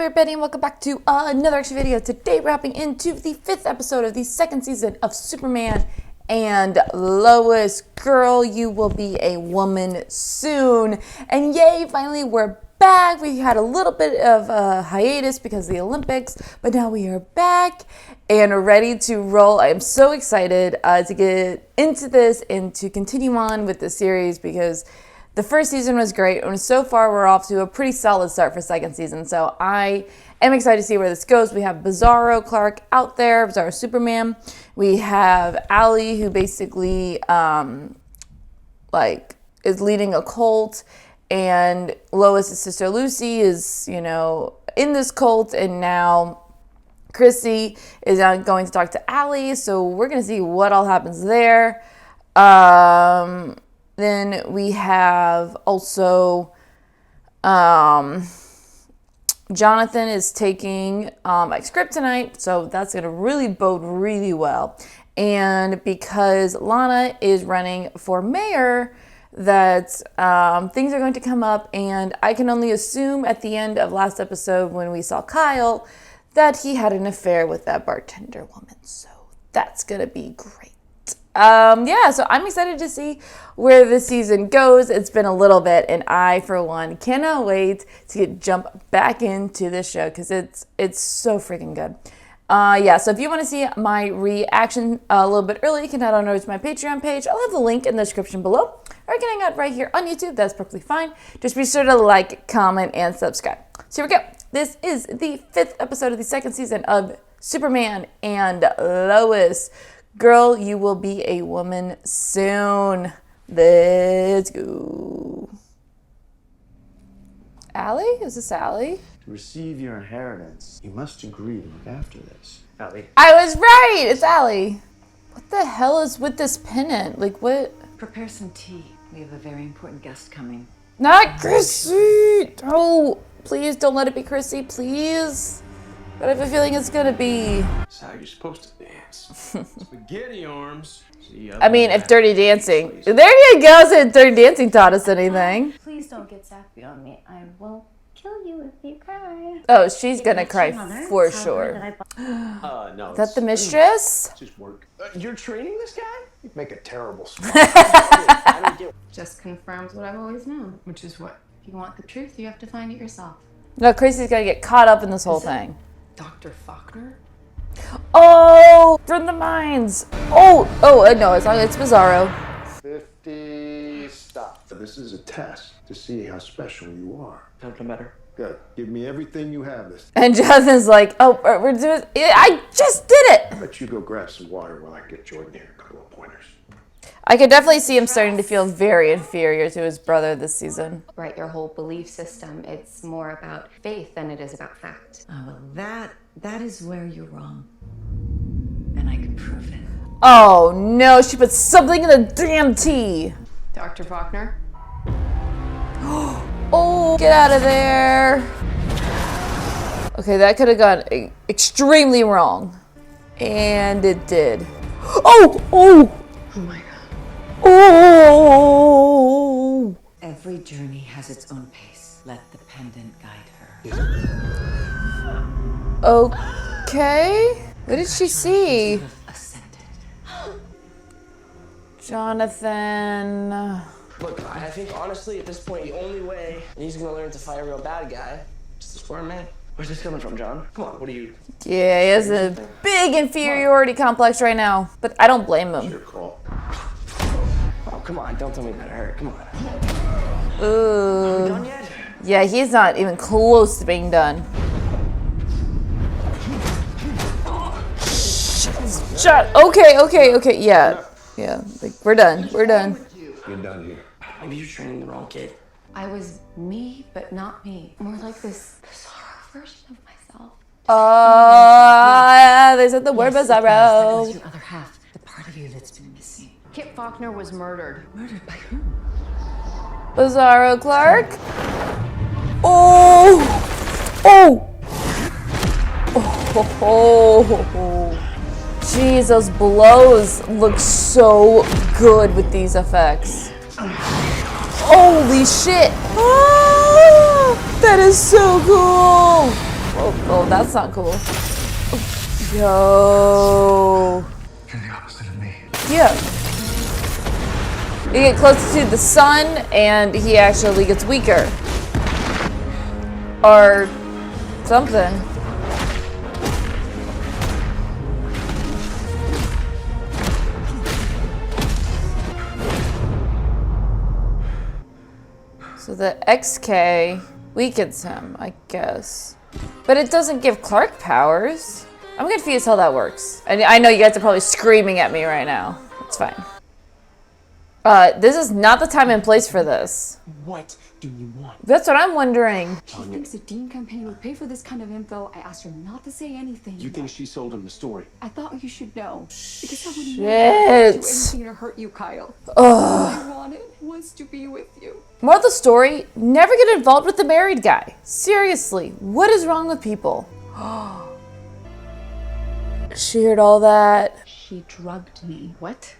everybody, and welcome back to another action video. Today we're hopping into the 5th episode of the 2nd season of Superman and Lois. Girl, you will be a woman soon. And yay, finally we're back. We had a little bit of a hiatus because of the Olympics, but now we are back and ready to roll. I am so excited to get into this and to continue on with the series because the first season was great, and so far we're off to a pretty solid start for second season. So I am excited to see where this goes. We have Bizarro Clark out there, Bizarro Superman. We have Allie, who basically is leading a cult, and Lois' sister Lucy is, in this cult, and now Chrissy is going to talk to Allie. So we're gonna see what all happens there. Then we have also Jonathan is taking like kryptonite, so that's going to really bode really well. And because Lana is running for mayor, that things are going to come up, and I can only assume at the end of last episode when we saw Kyle that he had an affair with that bartender woman. So that's going to be great. So I'm excited to see where this season goes. It's been a little bit, and I, for one, cannot wait to jump back into this show because it's so freaking good. So if you want to see my reaction a little bit early, you can head on over to my Patreon page. I'll have the link in the description below. Or you can hang out right here on YouTube. That's perfectly fine. Just be sure to like, comment, and subscribe. So here we go. This is the 5th episode of the 2nd season of Superman and Lois. Girl, you will be a woman soon. Let's go. Allie? Is this Allie? To receive your inheritance, you must agree to look after this. Allie. I was right! It's Allie. What the hell is with this pennant? Like, what? Prepare some tea. We have a very important guest coming. Not Chrissy! Oh, please don't let it be Chrissy, please. But I have a feeling it's gonna be. That's how you're supposed to dance. Spaghetti arms. I mean, if Dirty Dancing. There you go, if Dirty Dancing taught us anything. Please don't get sappy on me. I will kill you if you cry. Oh, she's gonna cry for sure. No. Is that the mistress? Just work. You're training this guy? You'd make a terrible spy. Just confirms what I've always known, which is what? If you want the truth, you have to find it yourself. No, Chrissy's gonna get caught up in this whole thing. Dr. Faulkner? Oh, from the mines. Oh, no, it's Bizarro. 50, stop. This is a test to see how special you are. Something better. Good. Give me everything you have this. And Jonathan's like, we're doing, I just did it. I bet you go grab some water while I get Jordan here a couple of pointers. I could definitely see him starting to feel very inferior to his brother this season. Right, your whole belief system, it's more about faith than it is about fact. Oh, well, that is where you're wrong. And I can prove it. Oh no, she put something in the damn tea. Dr. Faulkner? Oh, get out of there. Okay, that could have gone extremely wrong. And it did. Oh my god. Oh! Every journey has its own pace. Let the pendant guide her. Okay. What did she see? Ascended. Jonathan. Look, I think honestly at this point the only way he's gonna learn to fight a real bad guy is to swear man. Where's this coming from, John? Come on, what are you? Yeah, he has a big inferiority complex right now, but I don't blame him. Your call. Oh, come on, don't tell me that hurt. Come on. Ooh. Are we done yet? Yeah, he's not even close to being done. Shut. Okay. Yeah. Like, we're done. We're done. You're done here. Maybe you're training the wrong kid. I was me, but not me. More like this bizarre version of myself. They said the word Yes, it does. That bizarro. is your other half. The part of you that's been missing. Kip Faulkner was murdered. Murdered by who? Bizarro Clark. Jeez, those blows look so good with these effects. Holy shit! Oh, that is so cool! Oh, that's not cool. Yo. You're the opposite of me. Yeah. You get closer to the sun, and he actually gets weaker. Or something. So the XK weakens him, I guess. But it doesn't give Clark powers. I'm confused how that works. I know you guys are probably screaming at me right now. It's fine. This is not the time and place for this. What do you want? That's what I'm wondering. She thinks the Dean company would pay for this kind of info. I asked her not to say anything. You think she sold him the story? I thought you should know. Because I would Shit. never do anything to hurt you, Kyle. All I wanted was to be with you. More of the story, never get involved with the married guy. Seriously, what is wrong with people? She heard all that. She drugged me. What?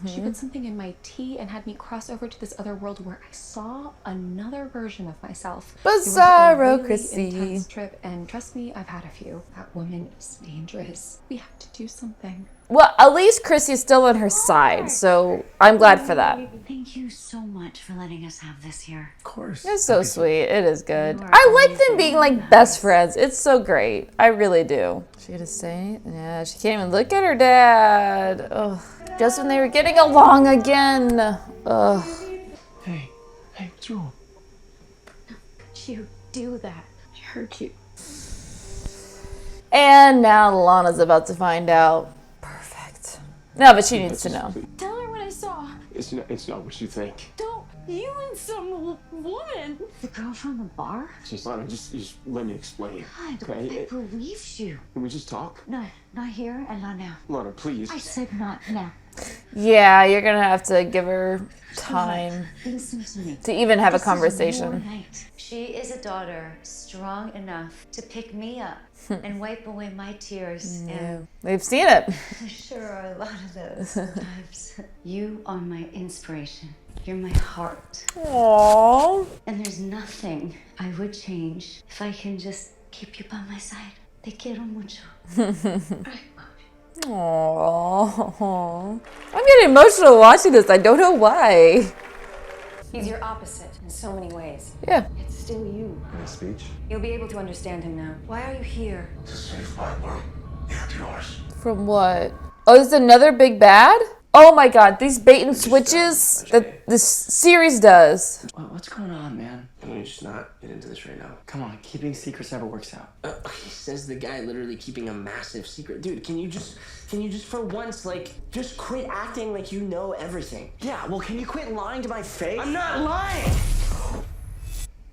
She put something in my tea and had me cross over to this other world where I saw another version of myself. Bizarro It was a really Chrissy. intense trip, and trust me, I've had a few. That woman is dangerous. We have to do something. Well, at least Chrissy is still on her side, so I'm glad for that. Thank you so much for letting us have this here. Of course. It's so sweet. It is good. You are I like them amazing. being like best friends. It's so great. I really do. She gonna say? Yeah, she can't even look at her dad. Ugh. Just when they were getting along again. Ugh. Hey, what's wrong? You do that. I hurt you. And now Lana's about to find out. Perfect. No, but she needs to know. Tell her what I saw. It's not what you think. Don't you and some woman. The girl from the bar? Lana, just let me explain. God, Okay? I believed you. Can we just talk? No, not here and not now. Lana, please. I said not now. Yeah, you're gonna have to give her time Listen to me. to even have a This is your conversation. night. She is a daughter strong enough to pick me up and wipe away my tears. And We've seen it. there sure are a lot of those sometimes. You are my inspiration. You're my heart. Aww. And there's nothing I would change if I can just keep you by my side. Te quiero mucho. Aww. I'm getting emotional watching this. I don't know why. He's your opposite in so many ways. Yeah. It's still you. My speech? You'll be able to understand him now. Why are you here? To save my world and yours. From what? Oh, this is another big bad? Oh my god, these bait and switches that this series does. What's going on, man? Can we just not get into this right now? Come on, keeping secrets never works out. He says the guy literally keeping a massive secret. Dude, can you just for once, like, just quit acting like you know everything? Yeah, well, can you quit lying to my face? I'm not lying!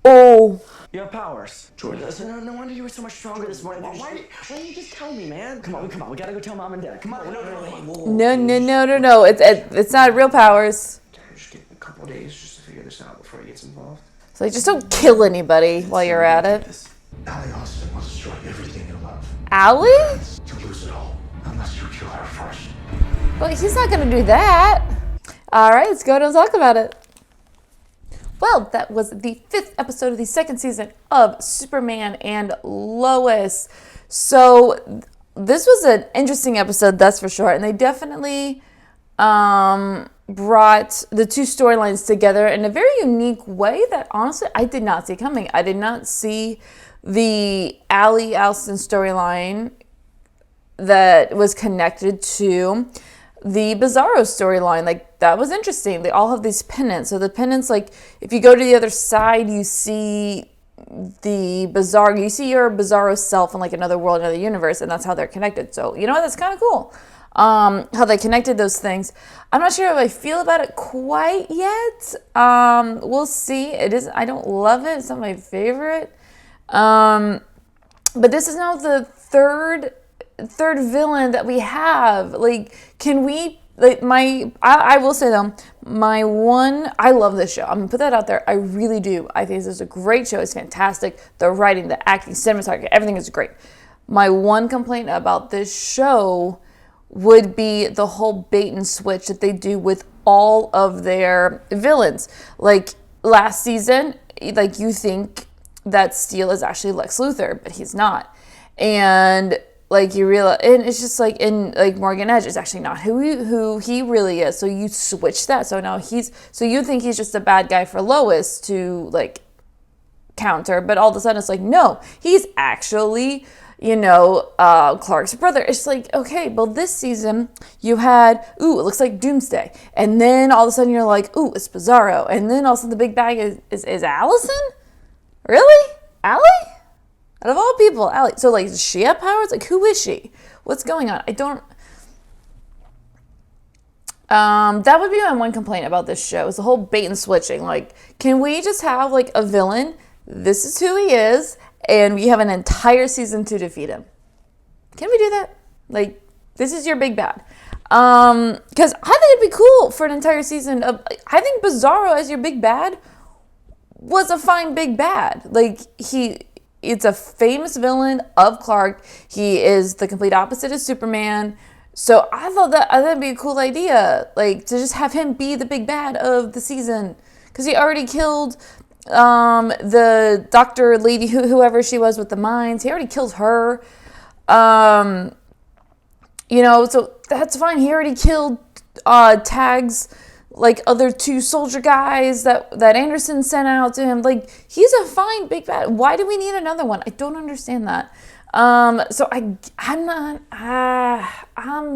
Oh. You have powers. Jordan. No wonder you were so much stronger this morning. Why didn't you just tell me, man? Come on, we gotta go tell mom and dad. Come on, No. It's not real powers. Just get a couple days just to figure this out before he gets involved. So like, just don't kill anybody while you're at it. Allie Austin will destroy everything you love. Allie? To lose it all, unless you kill her first. But he's not gonna do that. All right, let's go and talk about it. Well, that was the 5th episode of the 2nd season of Superman and Lois. So this was an interesting episode, that's for sure. And they definitely brought the two storylines together in a very unique way that honestly I did not see coming. I did not see the Allie Alston storyline that was connected to the Bizarro storyline. Like, that was interesting. They all have these pendants. So the pendants, like, if you go to the other side, you see the Bizarro, you see your Bizarro self in like another world, another universe, and that's how they're connected. So, you know what, that's kind of cool. How they connected those things. I'm not sure how I feel about it quite yet. We'll see. I don't love it. It's not my favorite. But this is now the third villain that we have. Like, can we, like, I will say though, I love this show. I'm gonna put that out there. I really do. I think this is a great show. It's fantastic. The writing, the acting, cinematography, everything is great. My one complaint about this show would be the whole bait and switch that they do with all of their villains. Like last season, like you think that Steele is actually Lex Luthor, but he's not. And like you realize, and it's just like in like Morgan Edge is actually not who he really is. So you switch that. So now so you think he's just a bad guy for Lois to like counter, but all of a sudden it's like, no, he's actually, Clark's brother. It's like, okay, well, this season you had, it looks like Doomsday. And then all of a sudden you're like, it's Bizarro. And then all of a sudden the big bag is Allison? Really? Allie? Out of all people, Allie. So, like, does she have powers? Like, who is she? What's going on? I don't... that would be my one complaint about this show, is the whole bait and switching. Like, can we just have, like, a villain? This is who he is, and we have an entire season to defeat him. Can we do that? Like, this is your big bad. Because I think it'd be cool for an entire season of... I think Bizarro as your big bad was a fine big bad. Like, it's a famous villain of Clark. He is the complete opposite of Superman. So I thought that'd be a cool idea, like to just have him be the big bad of the season, because he already killed the doctor lady, whoever she was with the mines. He already killed her. So that's fine. He already killed Tag's like other two soldier guys that Anderson sent out to him. Like, he's a fine big bad. Why do we need another one? I don't understand that. So I'm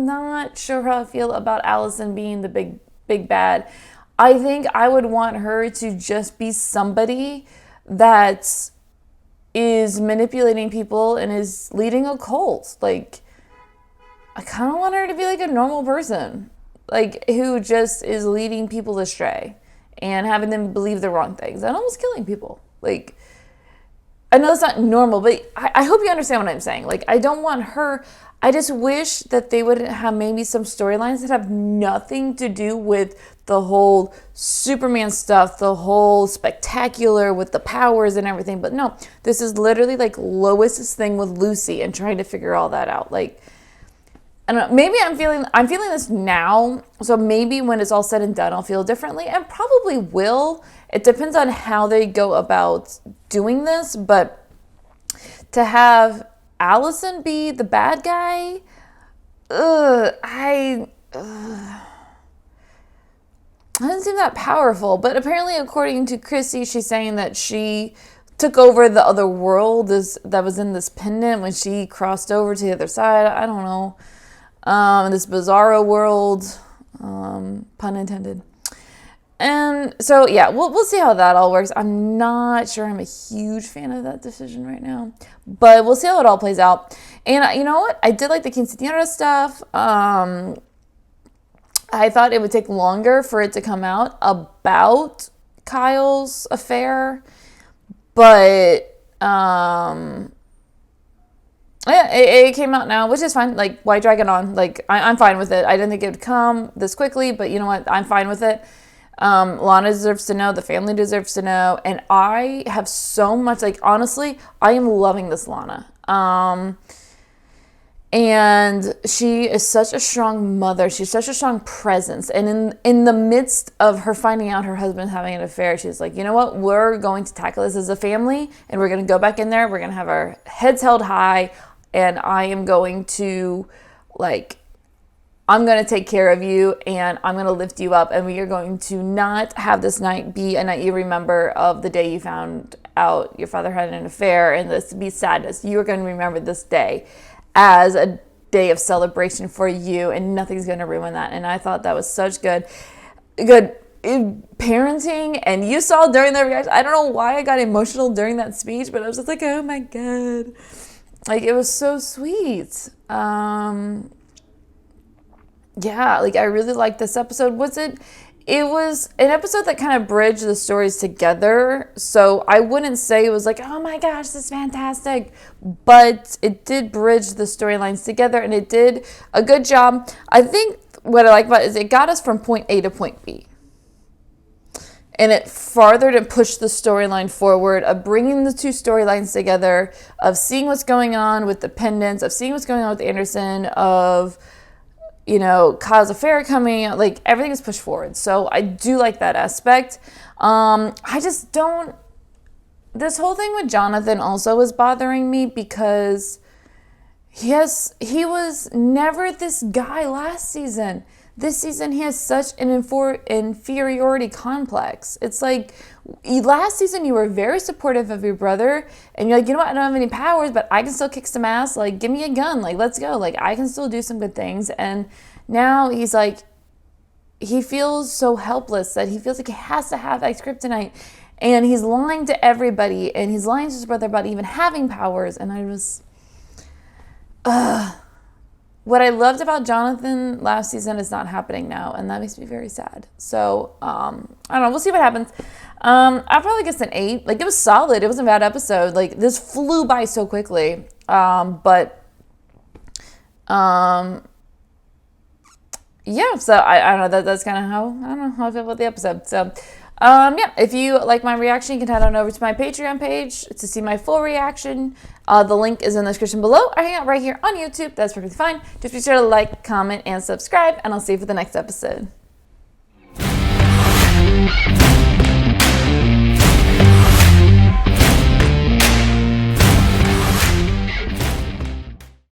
not sure how I feel about Allison being the big bad. I think I would want her to just be somebody that is manipulating people and is leading a cult. Like, I kind of want her to be like a normal person, like who just is leading people astray and having them believe the wrong things and almost killing people. Like, I know it's not normal, but I hope you understand what I'm saying. Like, I don't want her. I just wish that they would have maybe some storylines that have nothing to do with the whole Superman stuff, the whole spectacular with the powers and everything. But no, this is literally like Lois's thing with Lucy and trying to figure all that out. Like, I don't know, maybe I'm feeling this now, so maybe when it's all said and done, I'll feel differently, and probably will. It depends on how they go about doing this, but to have Allison be the bad guy, I doesn't seem that powerful. But apparently, according to Chrissy, she's saying that she took over the other world that was in this pendant when she crossed over to the other side. I don't know. This Bizarro world, pun intended. And so, yeah, we'll see how that all works. I'm not sure I'm a huge fan of that decision right now, but we'll see how it all plays out. And you know what? I did like the quinceañera stuff. I thought it would take longer for it to come out about Kyle's affair, but yeah, it came out now, which is fine. Like, why drag it on? Like, I'm fine with it. I didn't think it would come this quickly, but you know what? I'm fine with it. Lana deserves to know. The family deserves to know. And I have so much, like, honestly, I am loving this Lana. And she is such a strong mother. She's such a strong presence. And in the midst of her finding out her husband's having an affair, she's like, you know what? We're going to tackle this as a family, and we're going to go back in there. We're going to have our heads held high, and I am going to, like, I'm going to take care of you, and I'm going to lift you up, and we are going to not have this night be a night you remember of the day you found out your father had an affair, and this be sadness. You are going to remember this day as a day of celebration for you, and nothing's going to ruin that. And I thought that was such good parenting. And you saw during the reaction, I don't know why I got emotional during that speech, but I was just like, oh my God. Like, it was so sweet. Yeah, like, I really liked this episode. It was an episode that kind of bridged the stories together. So I wouldn't say it was like, oh my gosh, this is fantastic. But it did bridge the storylines together, and it did a good job. I think what I like about it is it got us from point A to point B. And it farthered and pushed the storyline forward of bringing the two storylines together, of seeing what's going on with the pendants, of seeing what's going on with Anderson, of, you know, Kyle's affair coming, like, everything is pushed forward. So I do like that aspect. I just don't, this whole thing with Jonathan also was bothering me because he was never this guy last season. This season, he has such an inferiority complex. It's like, last season, you were very supportive of your brother, and you're like, you know what, I don't have any powers, but I can still kick some ass. Like, give me a gun. Like, let's go. Like, I can still do some good things. And now he's like, he feels so helpless that he feels like he has to have that kryptonite. And he's lying to everybody, and he's lying to his brother about even having powers. And I was, what I loved about Jonathan last season is not happening now, and that makes me very sad. So, I don't know. We'll see what happens. I'll probably guess an 8. Like, it was solid. It wasn't a bad episode. Like, this flew by so quickly. Yeah, so I don't know. That's kind of how I feel about the episode. So, yeah, if you like my reaction, you can head on over to my Patreon page to see my full reaction. The link is in the description below. I hang out right here on YouTube. That's perfectly fine. Just be sure to like, comment, and subscribe, and I'll see you for the next episode.